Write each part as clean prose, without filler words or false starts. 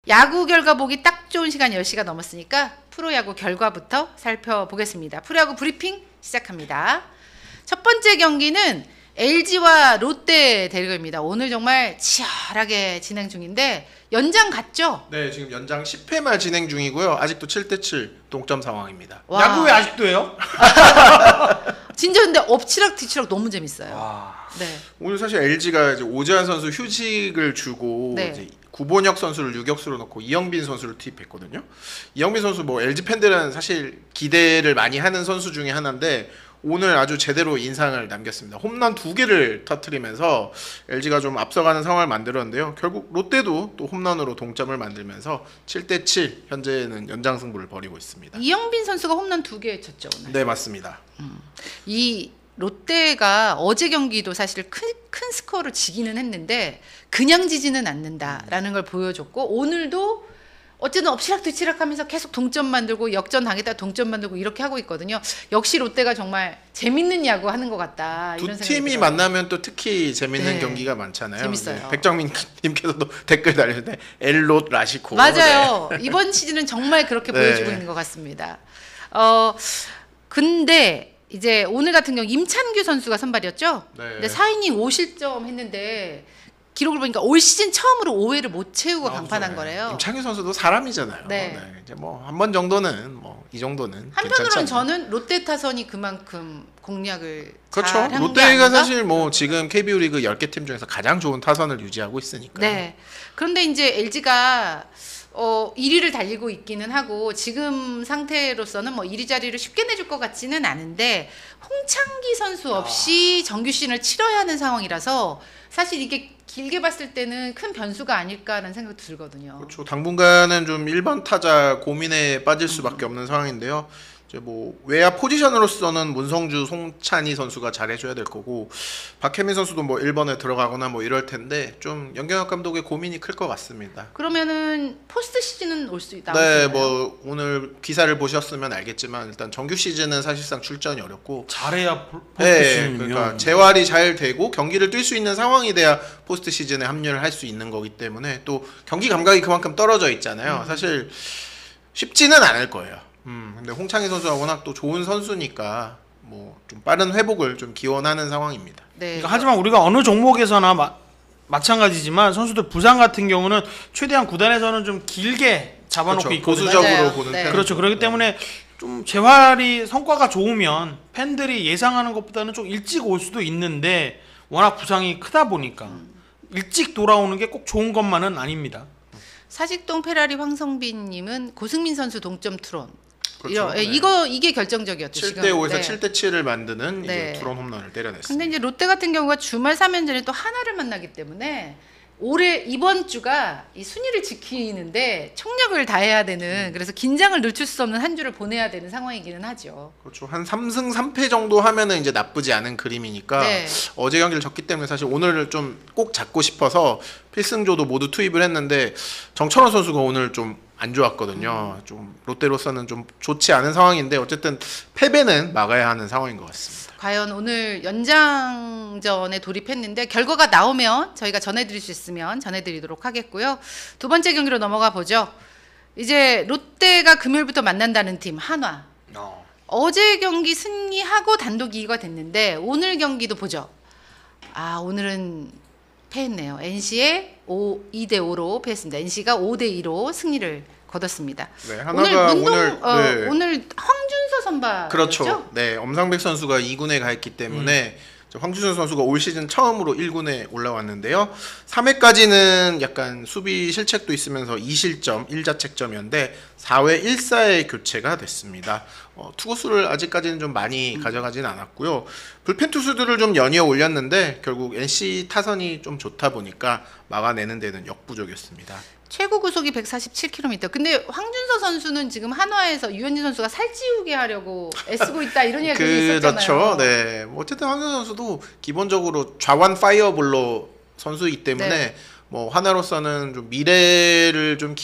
야구 결과 보기 딱 좋은 시간 10시가 넘었으니까 프로야구 결과부터 살펴보겠습니다. 프로야구 브리핑 시작합니다. 첫 번째 경기는 LG와 롯데 대결입니다. 오늘 정말 치열하게 진행 중인데 연장 갔죠? 네, 지금 연장 10회 말 진행 중이고요. 아직도 7대7 동점 상황입니다. 와. 야구 왜 아직도 해요? 진짜 근데 엎치락 뒤치락 너무 재밌어요. 와. 네. 오늘 사실 LG가 이제 오재환 선수 휴직을 주고 네. 이제 구본혁 선수를 유격수로 넣고 이영빈 선수를 투입했거든요. 이영빈 선수 뭐 LG 팬들은 사실 기대를 많이 하는 선수 중에 하나인데 오늘 아주 제대로 인상을 남겼습니다. 홈런 2개를 터뜨리면서 LG가 좀 앞서가는 상황을 만들었는데요. 결국 롯데도 또 홈런으로 동점을 만들면서 7대7 현재는 연장 승부를 벌이고 있습니다. 이영빈 선수가 홈런 2개 쳤죠 오늘. 네, 맞습니다. 이 롯데가 어제 경기도 사실 큰 스코어를 지기는 했는데 그냥 지지는 않는다라는 걸 보여줬고 오늘도 어쨌든 엎치락뒤치락 하면서 계속 동점 만들고 역전 당했다 동점 만들고 이렇게 하고 있거든요. 역시 롯데가 정말 재밌는 야구 하는 것 같다. 두 이런 생각이 팀이 들어요. 만나면 또 특히 재밌는 네. 경기가 많잖아요. 재밌어요. 네, 백정민 님께서도 댓글 달리는데 엘롯 라시코. 맞아요. 네. 이번 시즌은 정말 그렇게 네. 보여주고 있는 것 같습니다. 근데 이제 오늘 같은 경우 임찬규 선수가 선발이었죠. 네. 근데 4이닝 5실점 했는데 기록을 보니까 올 시즌 처음으로 5회를 못 채우고 강판한 거래요. 임창규 선수도 사람이잖아요. 네. 네. 이제 뭐 한 번 정도는 뭐 이 정도는 한편으로는 괜찮잖아요. 저는 롯데 타선이 그만큼 공략을 그렇죠. 잘한 게 롯데가 아닌가? 사실 뭐 지금 KBO 리그 10개 팀 중에서 가장 좋은 타선을 유지하고 있으니까요. 네. 그런데 이제 LG가 1위를 달리고 있기는 하고 지금 상태로서는 뭐 1위 자리를 쉽게 내줄 것 같지는 않은데 홍창기 선수 없이 정규 시즌을 치러야 하는 상황이라서 사실 이게 길게 봤을 때는 큰 변수가 아닐까라는 생각도 들거든요. 그렇죠. 당분간은 좀 1번 타자 고민에 빠질 수밖에 없는 상황인데요. 이제 뭐 외야 포지션으로서는 문성주, 송찬희 선수가 잘해줘야 될 거고 박혜민 선수도 뭐 1번에 들어가거나 뭐 이럴 텐데 좀 연경혁 감독의 고민이 클 것 같습니다. 그러면은 포스트 시즌은 올 수 있다. 네, 뭐 오늘 기사를 보셨으면 알겠지만 일단 정규 시즌은 사실상 출전이 어렵고 잘해야 포스트 네, 시즌이면. 그러니까 재활이 잘 되고 경기를 뛸 수 있는 상황이 돼야 포스트 시즌에 합류를 할 수 있는 거기 때문에 또 경기 감각이 그만큼 떨어져 있잖아요. 사실 쉽지는 않을 거예요. 근데 홍창희 선수가 워낙 또 좋은 선수니까 뭐 좀 빠른 회복을 좀 기원하는 상황입니다. 네. 그러니까 하지만 우리가 어느 종목에서나 마찬가지지만 선수들 부상 같은 경우는 최대한 구단에서는 좀 길게 잡아놓고 그렇죠. 있거든요. 보수적으로 맞아요. 보는 네. 편. 그렇죠. 그렇기 때문에 좀 재활이 성과가 좋으면 팬들이 예상하는 것보다는 좀 일찍 올 수도 있는데 워낙 부상이 크다 보니까 일찍 돌아오는 게 꼭 좋은 것만은 아닙니다. 사직동 페라리 황성빈님은 고승민 선수 동점 투런. 그렇죠. 네. 이게 결정적이었죠. 7대5에서 지금. 7대7을 만드는 네. 이제 투런 홈런을 때려냈습니다. 근데 이제 롯데 같은 경우가 주말 3연전에 또 하나를 만나기 때문에 이번 주가 이 순위를 지키는데 총력을 다해야 되는 그래서 긴장을 늦출 수 없는 한 주를 보내야 되는 상황이기는 하죠. 그렇죠. 한 3승 3패 정도 하면은 이제 나쁘지 않은 그림이니까 네. 어제 경기를 졌기 때문에 사실 오늘을 좀 꼭 잡고 싶어서 필승조도 모두 투입을 했는데 정철원 선수가 오늘 좀 안 좋았거든요. 좀 롯데로서는 좀 좋지 않은 상황인데 어쨌든 패배는 막아야 하는 상황인 것 같습니다. 과연 오늘 연장전에 돌입했는데 결과가 나오면 저희가 전해드릴 수 있으면 전해드리도록 하겠고요. 두 번째 경기로 넘어가 보죠. 이제 롯데가 금요일부터 만난다는 팀 한화. 어제 경기 승리하고 단독 2위가 됐는데 오늘 경기도 보죠. 오늘은 패했네요. NC에 2대5로 패했습니다. NC가 5대2로 승리를 거뒀습니다. 네, 하나가 오늘 황준서 선발 그렇죠. 네, 엄상백 선수가 2군에 가 있기 때문에 황준서 선수가 올 시즌 처음으로 1군에 올라왔는데요. 3회까지는 약간 수비 실책도 있으면서 2실점, 1자책점이었는데 4회 1사의 교체가 됐습니다. 투구수를 아직까지는 좀 많이 가져가진 않았고요. 불펜 투수들을 좀 연이어 올렸는데 결국 NC 타선이 좀 좋다 보니까 막아내는 데는 역부족이었습니다. 최고 구속이 147km. 근데 황준서 선수는 지금 한화에서 유현진 선수가 살찌우게 하려고 애쓰고 있다 이런 이야기가 있었잖아요. 그렇죠. 네. 어쨌든 황준서 선수도 기본적으로 좌완 파이어볼로 선수이기 때문에 네. 뭐 하나로서는 좀 미래를 좀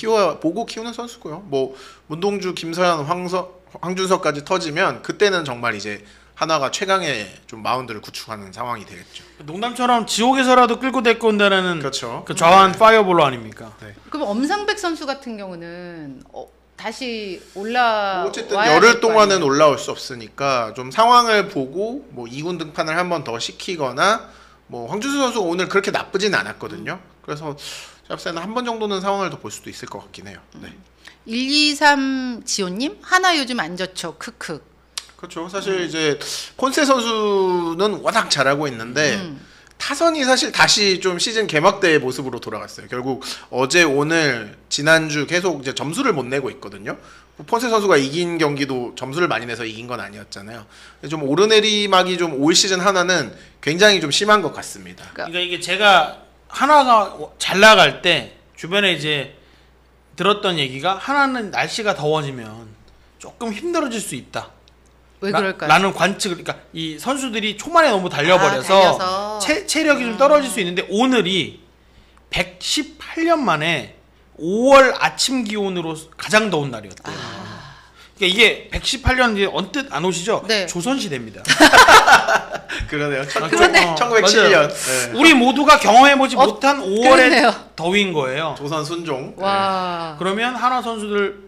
보고 키우는 선수고요. 뭐 문동주, 김서현, 황준서까지 터지면 그때는 정말 이제 하나가 최강의 좀 마운드를 구축하는 상황이 되겠죠. 농담처럼 지옥에서라도 끌고 데리고 온다는 그렇죠. 그 좌완 파이어볼로 아닙니까? 그럼 엄상백 선수 같은 경우는 다시 올라 어쨌든 열흘 동안은 올라올 수 없으니까 좀 상황을 보고 뭐 2군 등판을 한 번 더 시키거나 뭐 황준수 선수가 오늘 그렇게 나쁘진 않았거든요. 그래서 제가 봤을 때는 한 번 정도는 상황을 더 볼 수도 있을 것 같긴 해요. 네. 123 지호님 하나 요즘 안 좋죠. 크크. 그렇죠. 사실 이제 폰세 선수는 워낙 잘하고 있는데 타선이 사실 다시 좀 시즌 개막대의 모습으로 돌아갔어요. 결국 어제 오늘 지난주 계속 이제 점수를 못 내고 있거든요. 폰세 선수가 이긴 경기도 점수를 많이 내서 이긴 건 아니었잖아요. 좀 오르내리막이 좀 올 시즌 하나는 굉장히 좀 심한 것 같습니다. 그러니까 이게 제가 하나가 잘 나갈 때 주변에 이제 들었던 얘기가 하나는 날씨가 더워지면 조금 힘들어질 수 있다. 왜 그럴까요? 라는 관측을, 그러니까 이 선수들이 초반에 너무 달려버려서 달려서. 체력이 좀 떨어질 수 있는데 오늘이 118년 만에 5월 아침 기온으로 가장 더운 날이었대요. 그러니까 이게 118년 이제 언뜻 안 오시죠? 네. 조선시대입니다. 그러네요. 그러네. 1907년. 네. 우리 모두가 경험해보지 못한 5월의 그러네요. 더위인 거예요. 조선 순종. 와. 그러면 하나 선수들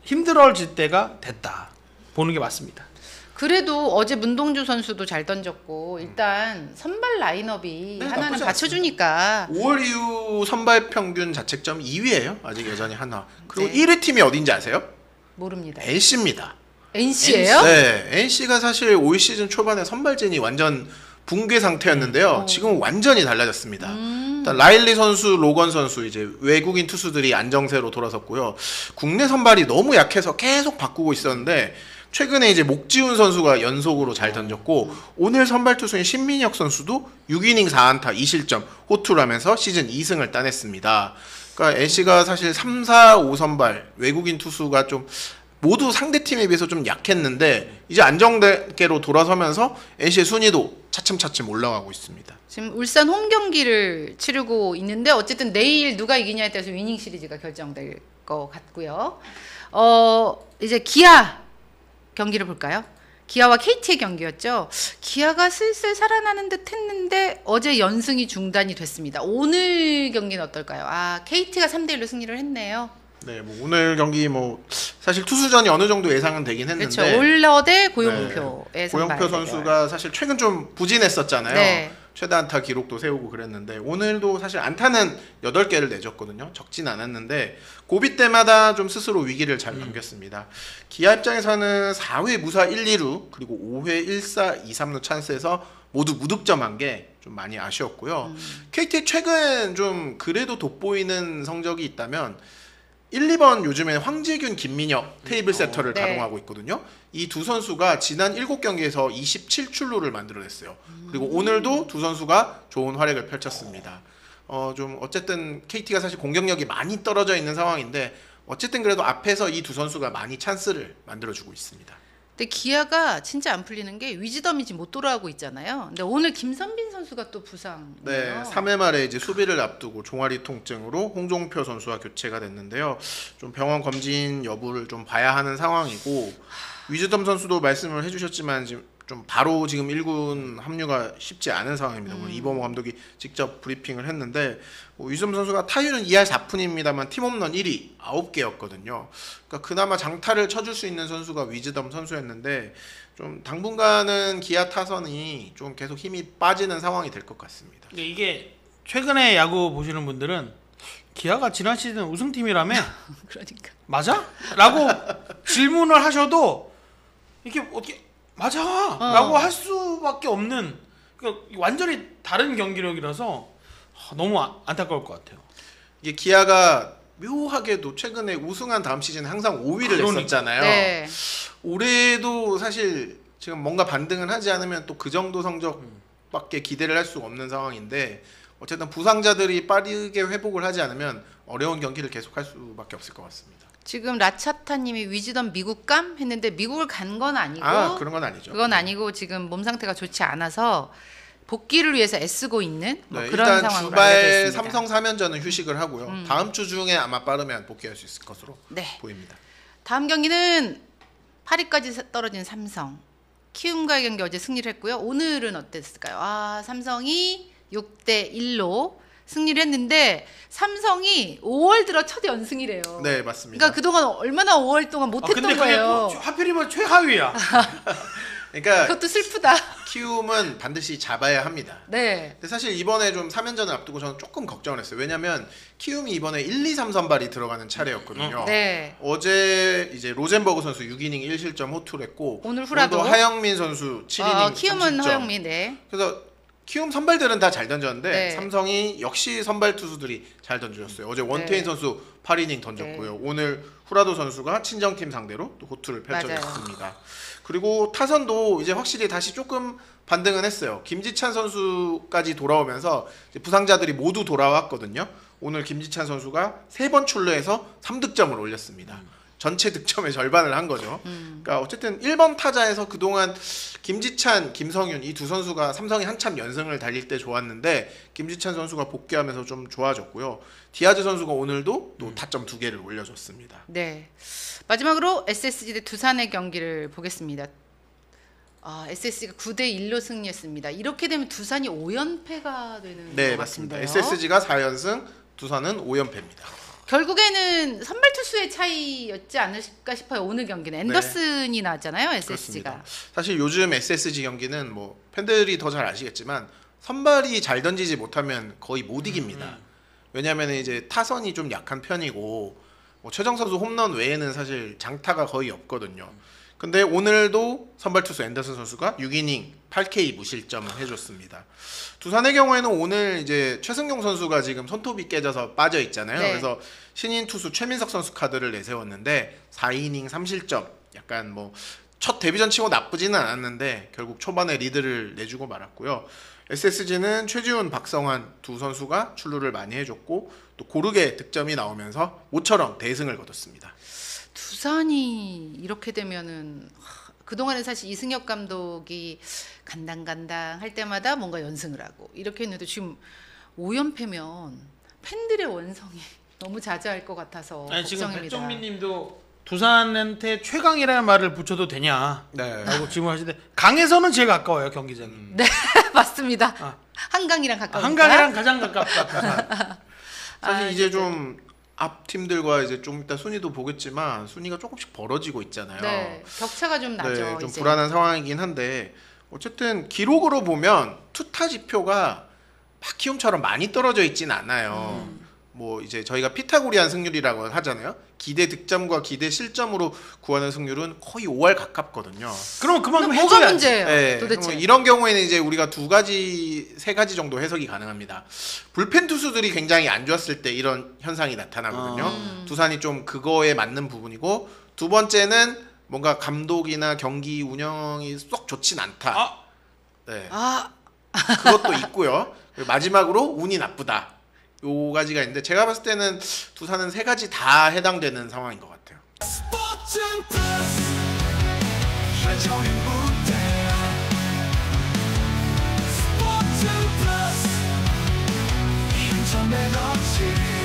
힘들어질 때가 됐다. 보는 게 맞습니다. 그래도 어제 문동주 선수도 잘 던졌고 일단 선발 라인업이 네, 하나는 나쁘지 받쳐주니까 5월 이후 선발 평균 자책점 2위예요. 아직 여전히 하나. 그리고 네. 1위 팀이 어딘지 아세요? 모릅니다. NC입니다. NC예요? 네, NC가 사실 올 시즌 초반에 선발진이 완전 붕괴 상태였는데요. 지금 완전히 달라졌습니다. 일단 라일리 선수, 로건 선수 이제 외국인 투수들이 안정세로 돌아섰고요. 국내 선발이 너무 약해서 계속 바꾸고 있었는데 최근에 이제 목지훈 선수가 연속으로 잘 던졌고 오늘 선발 투수인 신민혁 선수도 6이닝 4안타 2실점 호투를 하면서 시즌 2승을 따냈습니다. 그러니까 NC가 사실 3, 4, 5 선발 외국인 투수가 좀 모두 상대팀에 비해서 좀 약했는데 이제 안정되게로 돌아서면서 NC의 순위도 차츰차츰 올라가고 있습니다. 지금 울산 홈 경기를 치르고 있는데 어쨌든 내일 누가 이기냐에 따라서 위닝 시리즈가 결정될 것 같고요. 이제 기아 경기를 볼까요? 기아와 KT의 경기였죠. 기아가 슬슬 살아나는 듯 했는데 어제 연승이 중단이 됐습니다. 오늘 경기는 어떨까요? KT가 3대1로 승리를 했네요. 네, 뭐 오늘 경기 뭐 사실 투수전이 어느 정도 예상은 되긴 했는데 그렇죠. 올러 대 고용표의 네, 선발 고용표 선수가 사실 최근 좀 부진했었잖아요. 네. 최다 안타 기록도 세우고 그랬는데 오늘도 사실 안타는 8개를 내줬거든요. 적진 않았는데 고비 때마다 좀 스스로 위기를 잘 넘겼습니다. 기아 입장에서는 4회 무사 1, 2루 그리고 5회 1사 2, 3루 찬스에서 모두 무득점한 게 좀 많이 아쉬웠고요. KT 최근 좀 그래도 돋보이는 성적이 있다면 1, 2번 요즘에 황재균, 김민혁 테이블 세터를 네. 가동하고 있거든요. 이 두 선수가 지난 7경기에서 27출루를 만들어냈어요. 그리고 오늘도 두 선수가 좋은 활약을 펼쳤습니다. 좀 어쨌든 KT가 사실 공격력이 많이 떨어져 있는 상황인데 어쨌든 그래도 앞에서 이 두 선수가 많이 찬스를 만들어주고 있습니다. 근데 기아가 진짜 안 풀리는 게 위즈덤이 지금 못 돌아가고 있잖아요. 근데 오늘 김선빈 선수가 또 부상이에요. 네, 3회 말에 이제 수비를 앞두고 종아리 통증으로 홍종표 선수와 교체가 됐는데요. 좀 병원 검진 여부를 좀 봐야 하는 상황이고 위즈덤 선수도 말씀을 해주셨지만 지금 좀 바로 지금 1군 합류가 쉽지 않은 상황입니다. 오늘 이범호 감독이 직접 브리핑을 했는데 위즈덤 선수가 타율은 2할 4푼입니다만 팀 홈런 1위 9개였거든요. 그러니까 그나마 장타를 쳐줄 수 있는 선수가 위즈덤 선수였는데 좀 당분간은 기아 타선이 좀 계속 힘이 빠지는 상황이 될 것 같습니다. 이게 최근에 야구 보시는 분들은 기아가 지난 시즌 우승팀이라며 그러니까. 맞아? 라고 질문을 하셔도 이게 어떻게 맞아 라고 할 수밖에 없는 그러니까 완전히 다른 경기력이라서 너무 안타까울 것 같아요. 이게 기아가 묘하게도 최근에 우승한 다음 시즌에 항상 5위를 했었잖아요. 네. 올해도 사실 지금 뭔가 반등을 하지 않으면 또 그 정도 성적밖에 기대를 할 수가 없는 상황인데 어쨌든 부상자들이 빠르게 회복을 하지 않으면 어려운 경기를 계속할 수밖에 없을 것 같습니다. 지금 라차타님이 위즈덤 미국감 했는데 미국을 간 건 아니고 그런 건 아니죠. 그건 아니고 지금 몸 상태가 좋지 않아서 복귀를 위해서 애쓰고 있는 뭐 네, 그런 일단 상황으로 주말 알려져 있습니다. 삼성 3연전은 휴식을 하고요. 다음 주 중에 아마 빠르면 복귀할 수 있을 것으로 네. 보입니다. 다음 경기는 8위까지 떨어진 삼성, 키움과의 경기 어제 승리를 했고요. 오늘은 어땠을까요? 삼성이 6대 1로 승리를 했는데 삼성이 5월 들어 첫 연승이래요. 네, 맞습니다. 그러니까 그동안 얼마나 5월 동안 못했던 근데 거예요. 그게 하필이면 최하위야. 그러니까 그것도 슬프다. 키움은 반드시 잡아야 합니다. 네. 근데 사실 이번에 좀 3연전을 앞두고 저는 조금 걱정을 했어요. 왜냐면 키움이 이번에 1, 2, 3 선발이 들어가는 차례였거든요. 네. 어제 이제 로젠버그 선수 6이닝 1실점 호투를 했고 오늘 후라도 하영민 선수 7이닝 키움은 3실점. 허영민. 네. 그래서 키움 선발들은 다 잘 던졌는데 네. 삼성이 역시 선발 투수들이 잘 던져줬어요. 어제 원태인 네. 선수 8이닝 던졌고요. 오늘 후라도 선수가 친정팀 상대로 또 호투를 맞아요. 펼쳐줬습니다. 그리고 타선도 이제 확실히 다시 조금 반등은 했어요. 김지찬 선수까지 돌아오면서 이제 부상자들이 모두 돌아왔거든요. 오늘 김지찬 선수가 3번 출루해서 3득점을 올렸습니다. 전체 득점의 절반을 한 거죠. 그러니까 어쨌든 1번 타자에서 그동안 김지찬, 김성윤 이 두 선수가 삼성이 한참 연승을 달릴 때 좋았는데 김지찬 선수가 복귀하면서 좀 좋아졌고요. 디아즈 선수가 오늘도 또 타점 2개를 올려줬습니다. 네. 마지막으로 SSG 대 두산의 경기를 보겠습니다. SSG가 9대 1로 승리했습니다. 이렇게 되면 두산이 5연패가 되는 네, 것 맞습니다. 같은데요. SSG가 4연승, 두산은 5연패입니다. 결국에는 선발 투수의 차이였지 않을까 싶어요. 오늘 경기는 앤더슨이 나왔잖아요. SSG가. 그렇습니다. 사실 요즘 SSG 경기는 뭐 팬들이 더 잘 아시겠지만 선발이 잘 던지지 못하면 거의 못 이깁니다. 왜냐하면 이제 타선이 좀 약한 편이고 뭐 최정 선수 홈런 외에는 사실 장타가 거의 없거든요. 근데 오늘도 선발 투수 앤더슨 선수가 6이닝 8K 무실점을 해줬습니다. 두산의 경우에는 오늘 이제 최승용 선수가 지금 손톱이 깨져서 빠져 있잖아요. 네. 그래서 신인 투수 최민석 선수 카드를 내세웠는데 4이닝 3실점. 약간 뭐 첫 데뷔전 치고 나쁘지는 않았는데 결국 초반에 리드를 내주고 말았고요. SSG는 최지훈, 박성환 두 선수가 출루를 많이 해줬고 또 고르게 득점이 나오면서 모처럼 대승을 거뒀습니다. 두산이 이렇게 되면은 그동안은 사실 이승엽 감독이 간당간당 할 때마다 뭔가 연승을 하고 이렇게 했는데 지금 5연패면 팬들의 원성이 너무 자자할 것 같아서 지금 걱정입니다. 백종민님도 두산한테 최강이라는 말을 붙여도 되냐? 네. 라고 질문하시는데 강에서는 제일 가까워요 경기장이. 네, 맞습니다. 한강이랑 가까우니까. 한강이랑 가장 가깝다. 두산. 사실 이제 좀 앞 팀들과 이제 좀 이따 순위도 보겠지만 순위가 조금씩 벌어지고 있잖아요. 네, 격차가 좀 나죠. 네, 좀 이제. 불안한 상황이긴 한데 어쨌든 기록으로 보면 투타 지표가 막 키움처럼 많이 떨어져 있진 않아요. 뭐 이제 저희가 피타고리안 승률이라고 하잖아요. 기대 득점과 기대 실점으로 구하는 승률은 거의 5할 가깝거든요. 그럼 그만큼 뭐가 해줘야지. 문제예요? 네, 도대체. 뭐 이런 경우에는 이제 우리가 2가지, 3가지 정도 해석이 가능합니다. 불펜 투수들이 굉장히 안 좋았을 때 이런 현상이 나타나거든요. 두산이 좀 그거에 맞는 부분이고 두 번째는 뭔가 감독이나 경기 운영이 쏙 좋진 않다. 네, 그것도 있고요. 그리고 마지막으로 운이 나쁘다. 요 가지가 있는데 제가 봤을 때는 두산은 3가지 다 해당되는 상황인 것 같아요. 스포츠 플러스 한정의 무대 스포츠 플러스 인터넷 없이